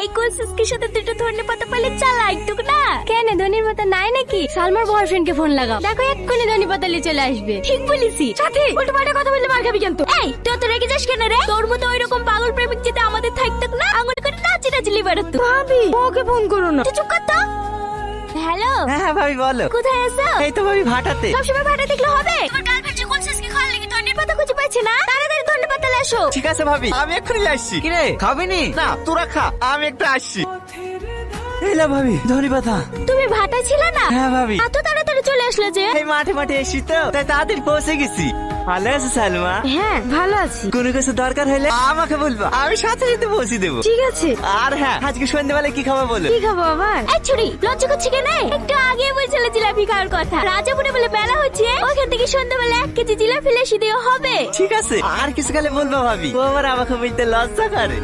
এই কোলসিসকির সাথে দুটো ধনে পাতা পালে চালা একটু না। কেন ধনির পাতা নাই নাকি? সালমার বয়ফ্রেন্ডকে ফোন লাগাও, দেখো এক্ষুনি ধনে পাতা নিয়ে চলে আসবে। ঠিক বলেছি সাথী, উল্টো পাল্টা কথা বললে মার খাবি কিন্তু। এই তুই তো রেগে যাস কেন রে? তোর মতো ওইরকম পাগল প্রেমিক যদি আমাদের থাকতো না, আঙুল করে নাচি নাচলি বেরোতো। ভাবি ওকে ফোন করো না, তুই চুপ কর তো। হ্যালো হ্যাঁ ভাবি বলো। কোথায় আছো? এই তো ভাবি ভাটাতে। সবসময় ভাটা দেখলে হবে? তোমার গার্লফ্রেন্ড যে কোলসিসকি খাওয়ার লাগি ধনের পাতা খুঁজে পাচ্ছে না, তাড়াতাড়ি ধনে পাতা এসো। ঠিক আছে ভাবি, আমি এক্ষুনি আসছি। কিরে খাবি নি? না তোরা খা, আমি একটু আসছি। এলা ভাবি ধনী পাতা। তুমি ভাটা ছিলে না? হ্যাঁ ভাবি। এত তাড়াতাড়ি চলে আসলে যে? এই মাঠে মাঠে এসি তো, তাই তাড়াতাড়ি পৌঁছে গেছি। ভালো আছে সালমা? হ্যাঁ ভালো আছি। কোনো কিছু দরকার হলে আমাকে বলবা, আমি সাথে সাথে পৌঁছে দেবো। ঠিক আছে। আর হ্যাঁ, আজকে সন্ধ্যাবেলায় কি খাবো বলো? কি খাবো আবার? এই ছুরি লজ্জা করছি কেন? একটু আগে বলছিলে জিলাপি খাওয়ার কথা। রাজাপুরে বলে মেলা হচ্ছে, ওখান থেকে সন্ধ্যাবেলা 1 কেজি জিলাপি লেসি দিও হবে। ঠিক আছে, আর কিছু গেলে বলবো ভাবি, ও আবার আমাকে বলতে লজ্জা করে।